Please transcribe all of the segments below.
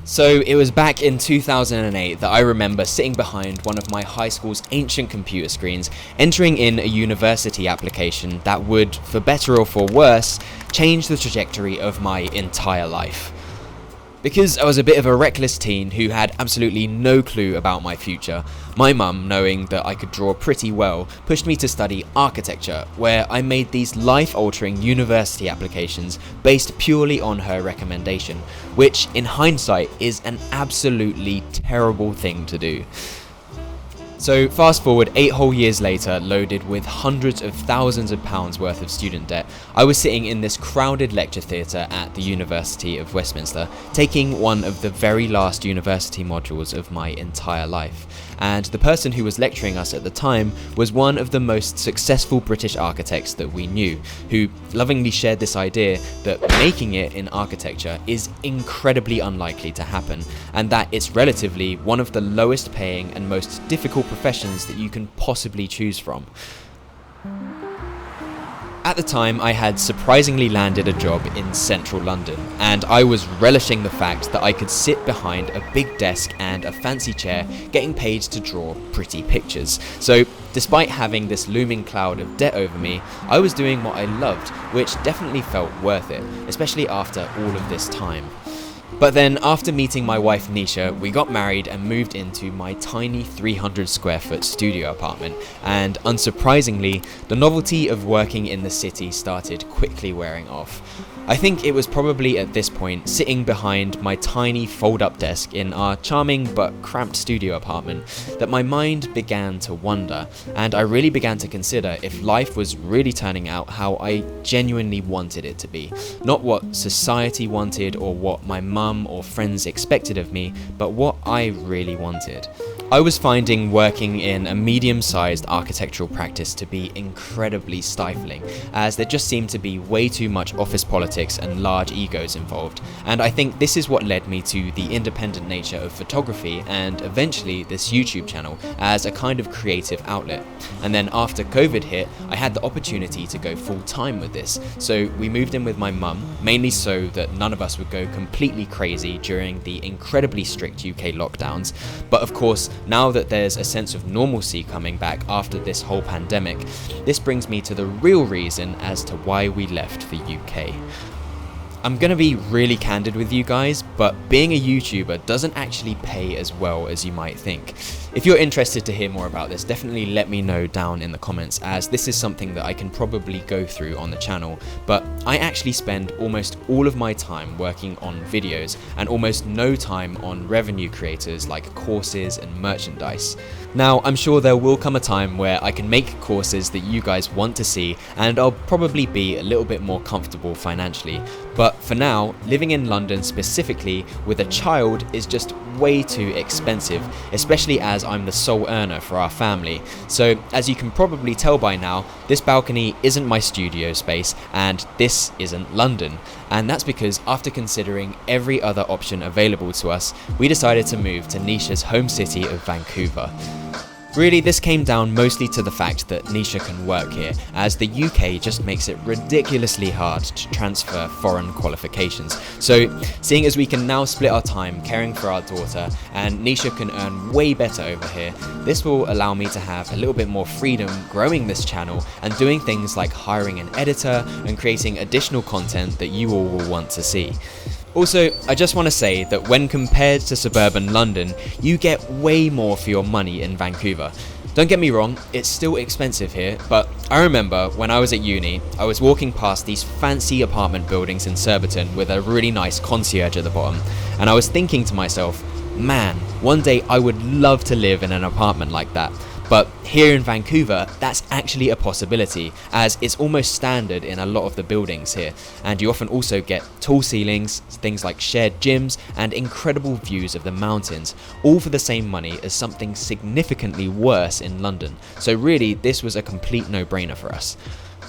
So it was back in 2008 that I remember sitting behind one of my high school's ancient computer screens, entering in a university application that would, for better or for worse, change the trajectory of my entire life. Because I was a bit of a reckless teen who had absolutely no clue about my future, my mum, knowing that I could draw pretty well, pushed me to study architecture, where I made these life-altering university applications based purely on her recommendation, which in hindsight is an absolutely terrible thing to do. So fast forward 8 whole years later, loaded with hundreds of thousands of pounds worth of student debt, I was sitting in this crowded lecture theatre at the University of Westminster, taking one of the very last university modules of my entire life. And the person who was lecturing us at the time was one of the most successful British architects that we knew, who lovingly shared this idea that making it in architecture is incredibly unlikely to happen, and that it's relatively one of the lowest paying and most difficult professions that you can possibly choose from. At the time, I had surprisingly landed a job in central London, and I was relishing the fact that I could sit behind a big desk and a fancy chair getting paid to draw pretty pictures. So, despite having this looming cloud of debt over me, I was doing what I loved, which definitely felt worth it, especially after all of this time. But then, after meeting my wife Nisha, we got married and moved into my tiny 300 square foot studio apartment, and unsurprisingly, the novelty of working in the city started quickly wearing off. I think it was probably at this point, sitting behind my tiny fold-up desk in our charming but cramped studio apartment, that my mind began to wander, and I really began to consider if life was really turning out how I genuinely wanted it to be. Not what society wanted or what my mum or friends expected of me, but what I really wanted. I was finding working in a medium-sized architectural practice to be incredibly stifling, as there just seemed to be way too much office politics and large egos involved, and I think this is what led me to the independent nature of photography and eventually this YouTube channel as a kind of creative outlet. And then after COVID hit, I had the opportunity to go full-time with this, so we moved in with my mum, mainly so that none of us would go completely crazy during the incredibly strict UK lockdowns, but of course, now that there's a sense of normalcy coming back after this whole pandemic, this brings me to the real reason as to why we left the UK. I'm gonna be really candid with you guys, but being a YouTuber doesn't actually pay as well as you might think. If you're interested to hear more about this, definitely let me know down in the comments, as this is something that I can probably go through on the channel, but I actually spend almost all of my time working on videos and almost no time on revenue creators like courses and merchandise. Now, I'm sure there will come a time where I can make courses that you guys want to see, and I'll probably be a little bit more comfortable financially, but for now, living in London specifically with a child is just way too expensive, especially as I'm the sole earner for our family. So as you can probably tell by now, this balcony isn't my studio space and this isn't London. And that's because after considering every other option available to us, we decided to move to Nisha's home city of Vancouver. Really, this came down mostly to the fact that Nisha can work here, as the UK just makes it ridiculously hard to transfer foreign qualifications. So, seeing as we can now split our time caring for our daughter, and Nisha can earn way better over here, this will allow me to have a little bit more freedom growing this channel and doing things like hiring an editor and creating additional content that you all will want to see. Also, I just want to say that when compared to suburban London, you get way more for your money in Vancouver. Don't get me wrong, it's still expensive here, but I remember when I was at uni, I was walking past these fancy apartment buildings in Surbiton with a really nice concierge at the bottom, and I was thinking to myself, man, one day I would love to live in an apartment like that. But here in Vancouver, that's actually a possibility, as it's almost standard in a lot of the buildings here, and you often also get tall ceilings, things like shared gyms, and incredible views of the mountains, all for the same money as something significantly worse in London. So really, this was a complete no-brainer for us.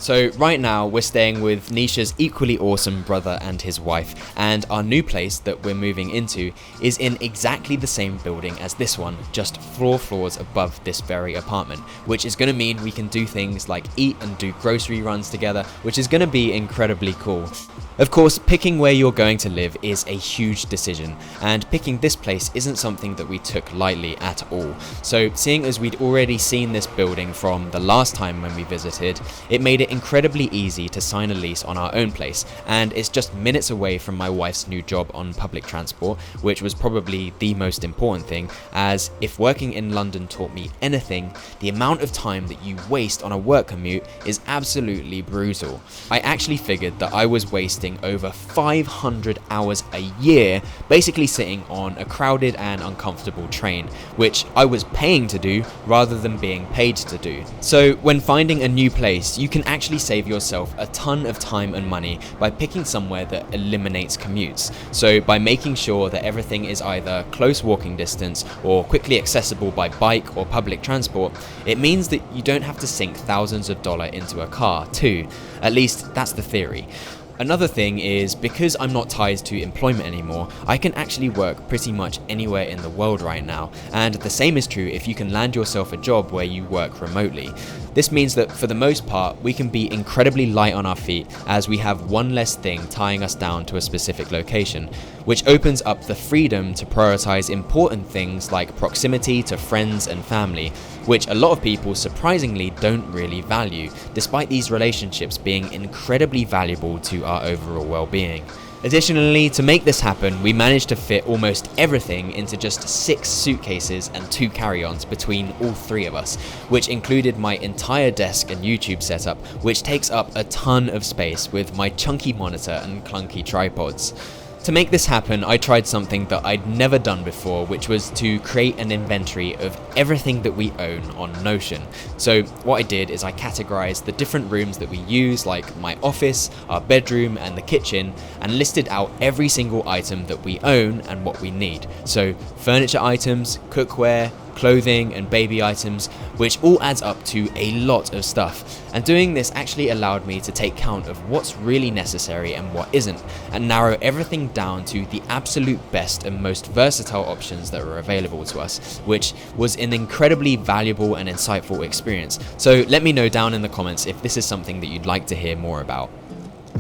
So right now we're staying with Nisha's equally awesome brother and his wife, and our new place that we're moving into is in exactly the same building as this one, just 4 floors above this very apartment, which is going to mean we can do things like eat and do grocery runs together, which is going to be incredibly cool. Of course, picking where you're going to live is a huge decision, and picking this place isn't something that we took lightly at all. So seeing as we'd already seen this building from the last time when we visited, it made it incredibly easy to sign a lease on our own place, and it's just minutes away from my wife's new job on public transport, which was probably the most important thing, as if working in London taught me anything, the amount of time that you waste on a work commute is absolutely brutal. I actually figured that I was wasting over 500 hours a year basically sitting on a crowded and uncomfortable train, which I was paying to do rather than being paid to do. So when finding a new place, you can actually save yourself a ton of time and money by picking somewhere that eliminates commutes. So by making sure that everything is either close walking distance or quickly accessible by bike or public transport, it means that you don't have to sink thousands of dollars into a car too. At least that's the theory. Another thing is, because I'm not tied to employment anymore, I can actually work pretty much anywhere in the world right now, and the same is true if you can land yourself a job where you work remotely. This means that for the most part, we can be incredibly light on our feet as we have one less thing tying us down to a specific location, which opens up the freedom to prioritize important things like proximity to friends and family, which a lot of people surprisingly don't really value, despite these relationships being incredibly valuable to our overall well-being. Additionally, to make this happen, we managed to fit almost everything into just 6 suitcases and 2 carry-ons between all 3 of us, which included my entire desk and YouTube setup, which takes up a ton of space with my chunky monitor and clunky tripods. To make this happen, I tried something that I'd never done before, which was to create an inventory of everything that we own on Notion. So what I did is I categorized the different rooms that we use, like my office, our bedroom, and the kitchen, and listed out every single item that we own and what we need. So furniture items, cookware, clothing and baby items, which all adds up to a lot of stuff. And doing this actually allowed me to take count of what's really necessary and what isn't, and narrow everything down to the absolute best and most versatile options that were available to us, which was an incredibly valuable and insightful experience. So let me know down in the comments if this is something that you'd like to hear more about.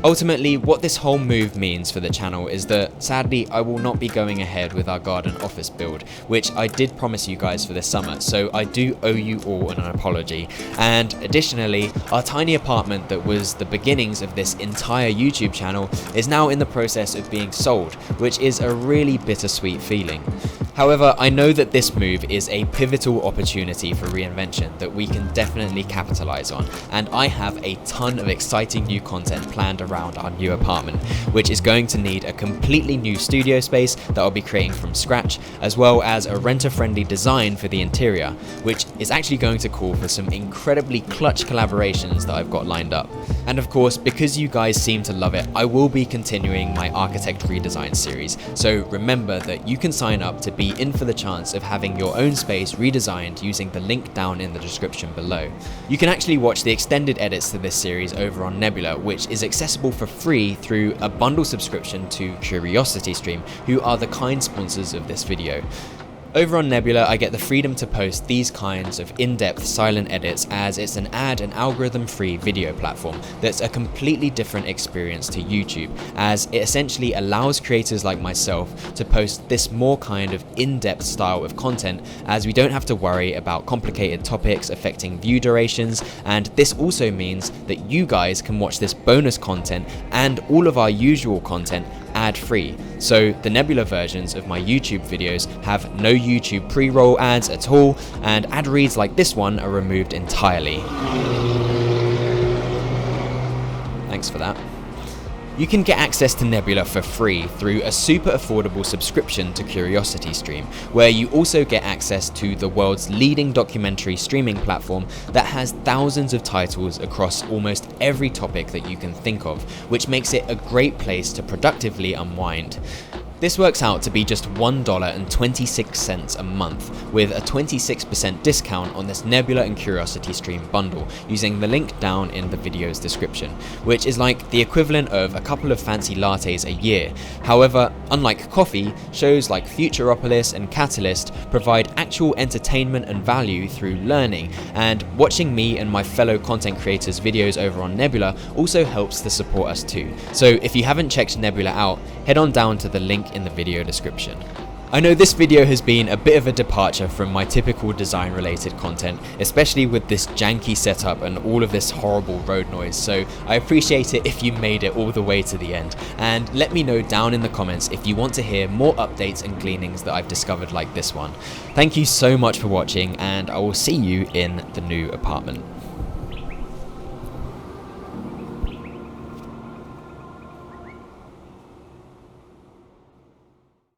Ultimately, what this whole move means for the channel is that, sadly, I will not be going ahead with our garden office build, which I did promise you guys for this summer, so I do owe you all an apology. And additionally, our tiny apartment that was the beginnings of this entire YouTube channel is now in the process of being sold, which is a really bittersweet feeling. However, I know that this move is a pivotal opportunity for reinvention that we can definitely capitalize on, and I have a ton of exciting new content planned around our new apartment, which is going to need a completely new studio space that I'll be creating from scratch, as well as a renter-friendly design for the interior, which is actually going to call for some incredibly clutch collaborations that I've got lined up. And of course, because you guys seem to love it, I will be continuing my Architect Redesigns series, so remember that you can sign up to be in for the chance of having your own space redesigned using the link down in the description below. You can actually watch the extended edits to this series over on Nebula, which is accessible for free through a bundle subscription to CuriosityStream, who are the kind sponsors of this video. Over on Nebula, I get the freedom to post these kinds of in-depth silent edits, as it's an ad and algorithm-free video platform that's a completely different experience to YouTube, as it essentially allows creators like myself to post this more kind of in-depth style of content, as we don't have to worry about complicated topics affecting view durations, and this also means that you guys can watch this bonus content and all of our usual content ad-free. So the Nebula versions of my YouTube videos have no YouTube pre-roll ads at all, and ad reads like this one are removed entirely. Thanks for that. You can get access to Nebula for free through a super affordable subscription to CuriosityStream, where you also get access to the world's leading documentary streaming platform that has thousands of titles across almost every topic that you can think of, which makes it a great place to productively unwind. This works out to be just $1.26 a month, with a 26% discount on this Nebula and Curiosity Stream bundle, using the link down in the video's description, which is like the equivalent of a couple of fancy lattes a year. However, unlike coffee, shows like Futuropolis and Catalyst provide actual entertainment and value through learning, and watching me and my fellow content creators' videos over on Nebula also helps to support us too. So if you haven't checked Nebula out, head on down to the link in the video description. I know this video has been a bit of a departure from my typical design related content, especially with this janky setup and all of this horrible road noise, so I appreciate it if you made it all the way to the end, and let me know down in the comments if you want to hear more updates and gleanings that I've discovered like this one. Thank you so much for watching, and I will see you in the new apartment.